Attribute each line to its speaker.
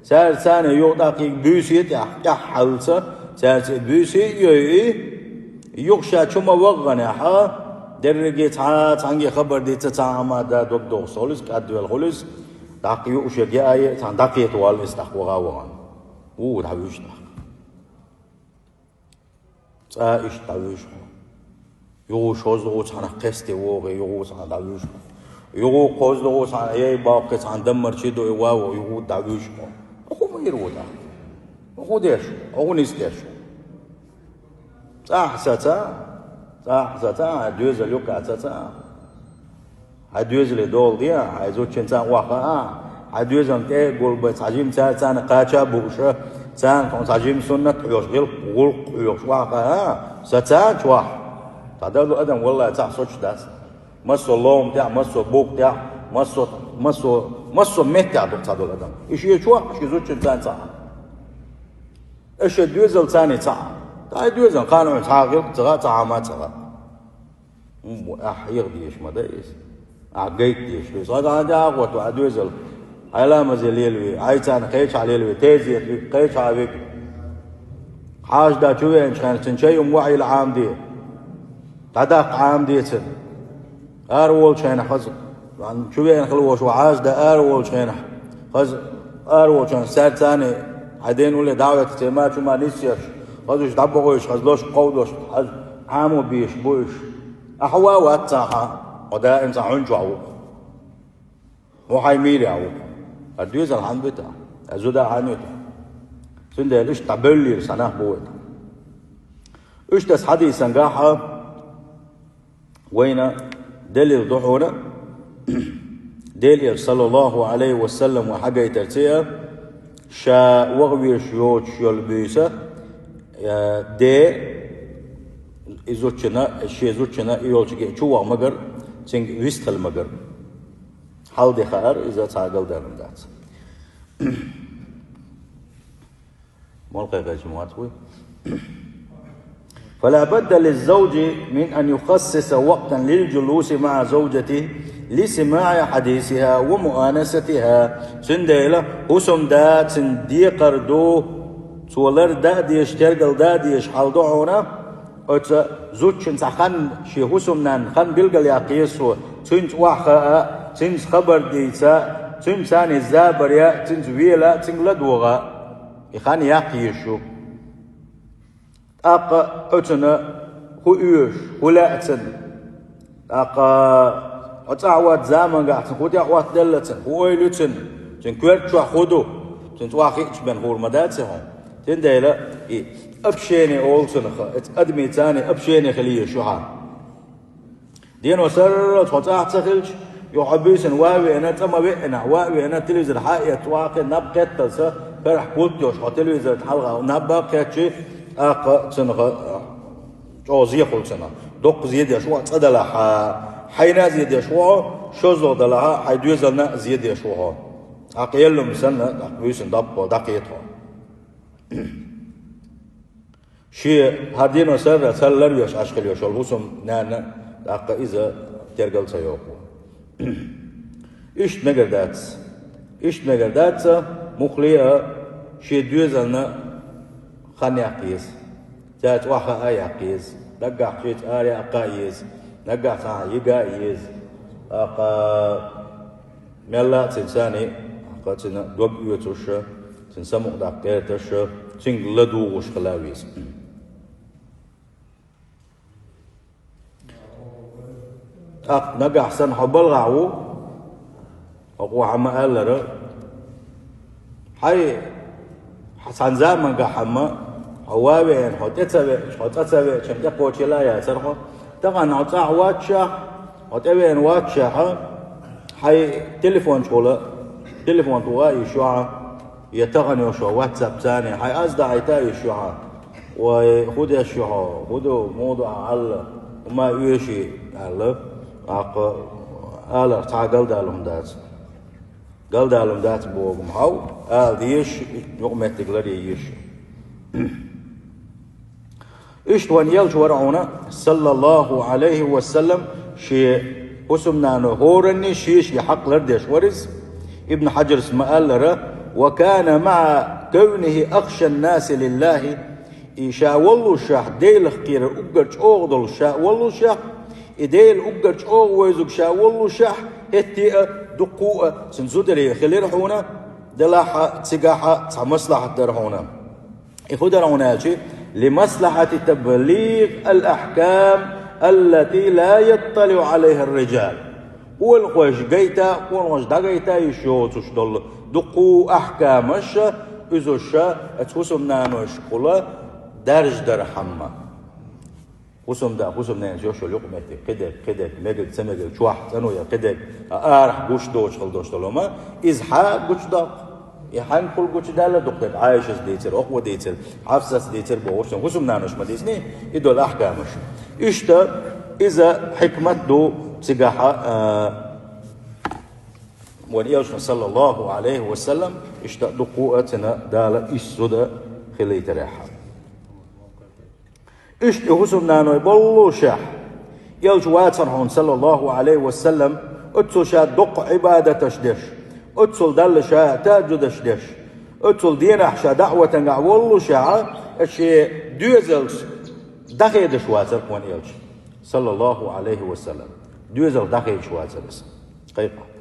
Speaker 1: سار ثاني يوطاقي بيسيت يحلص سار بيسي يخشى شما وغنى ها درجة تانجي خبر دي تتعامى دا دو سولس كادوال خلص داقي يوشى جاي تان داقي توال استخوغا وغن دعويش تايش دعويش يوش هزلو تان قستي وغي يوش تان دعويش يو قوزلو تان اي باقي تان دمر شدو ايواو يو دعويش أخو ما يرودا أخو ديش أخو نستيش صح هدوز اليوكا هدوز لدول ديا هايزو تشنتان واقعا هدوز انت قول بتعجيم تان قاچا بوشة تان كون تعجيم سنة يوشغل قول يوش واقعا ستان شواح تعدلو أدم والله تعصوش داس مسو اللوم تاع مسو بوك تاع مسو متع تعدل أدم إيش يشواح إيش يزوج تان تاع إيش دوزل تاني تاع تاع دوزل قانون تعاقل تاع ما تاع يغديش ما دايس عقيت ديش بس هذا جاء وعدوزل هلا مزليلوي عايزان قيش عليلوي تيزي قيش عليك حاج دا شوين كان تنشي وعي العام دي تدق عام ديتن أرول شين خز عن شوين خلوش وعاج دا أرول شين خز أرول شين سار ثاني عدين ولا دعوة تسمع شو ما نسيش خزوش دبوش خزلوش قودوش خز عامو بيش بوش أحوا واتساها ودا إنسان عنجو وحي ميلي عو الدوز الحمد بتا الزودا عنيتا سنده ليش تبلير سنه بوت إيش تس حديث سنجاحة وين دليل ضحونا دليل صلى الله عليه وسلم وحاجة ترتيا شا وغويش يوش يلبيسه دي إزوجنا الشيء إزوجنا يولشك شو مجر تين ويستل مجر حال دي خير إذا تعقل دارم دات ملقي جماعة فلا بد للزوج من أن يخصص وقتا للجلوس مع زوجته لسماع حديثها ومؤانستها سنديلا وسم دات سندي قردو تولر داديش ترقل داديش حال دعونا أتى زوجين سخن شيء حسمنا خن بلغل يقيسو تنت واحد تنت خبر ديتا تنت ثاني زابريا تنت ويلا تنت لدوغا يخان يقيسو أق أتنا هو يوش ولا أتن أق أتعوات زمان قاعد هو تعوات دلتن هو يلتن تن كورت شو خدو تنت واحد بين هور مداتهم تنديلا إيه أبشيني أولسن أدمي تاني أبشيني خليه شوها دين وسر تفتح تخلش يحبيسن واوي أنا تما بينا واوي أنا تلفزيون حقيقة واقع نبقى تلسا فرح قلت يوش تلفزيون حلقة ونبقى شيء أق سنغ جوزي قل سنة دق زيد يشوا تدلها حينا زيد يشوا شوزو دلها حيدوزلنا زيد يشوا أقيلهم سنة أقويسن دب دقيقة شيء هادين وسر سلر يش أشكال يش الوسم نانا أق إذا ترجل سيوكو إيش نقدرت مخلية شيء دوزلنا خاني أقيس جات واحد أي أقيس نقع شيء أري أقيس نقع صح يقايس أق ملا تنساني أق تنا دوب يوتوش تنسمو دقيتش تين لدو وش خلاويس أق نقع سن حبل غاو أقوى عما ألر حي حسن زمان قحما هواوين حتتسوي كم تقوى لا يا سرخو طبعا عطاع واتشا وتبين واتشا حي تليفون شولا تليفون تواي شوعة يتغني شو واتساب ثاني حي أصدع يتاي شوعة وخد الشوعة خدوا موضوع على وما يشي على على تعقل دالهم دات قال دالهم دات بوغم هاو ديش يقمت تقلري يش إيش توان يلج ورعونا صلى الله عليه وسلم شيء اسمنا نهورني شيش يحق لردش ورز ابن حجر اسمه قال لره وكان مع كونه أخشى الناس لله إيشا والله شاه ديل خير أقرش أغضل شاه والله شاه إديل أقرش أغوزك شاه والله شاه هتي دقوة سنزودري خلير هنا دلاحة تسقاحة مصلحة درهونا إخدرهنا لمصلحة تبليغ الأحكام التي لا يطلع عليها الرجال والخوش جيتا والخوش دقيتا يشوتش دول دقو أحكامش إزوش أتخسم نانوش قولا درج درحمة خسم نانوش يوشو لقمتي قدك مجد سمجد شواح تنويا قدك آرح قوش دوش خلدوش دولوما إزحاق قوش داق يحن كل قوش دالة دقيق عايشة ديتر أخوة ديتر حفصة ديتر بوغشن خسم نانوش ما ديسني إدو الأحكامش إشتا إذا حكمت دو تسقاحة ونيوش صلى الله عليه وسلم إشتا دو قوتنا دالة إسودا خليت ريحة إشتا خسم نانوي بلو شاح يوش واترهون صلى الله عليه وسلم أتسل شا دق عبادة تشدش أتسل دل شا تاجد تشدش أتسل دينح شا دعوة تنقع والله شا أشي دوزلس دخيدش واتر ونيوش صلى الله عليه وسلم دوزل دخيدش واتر قيقة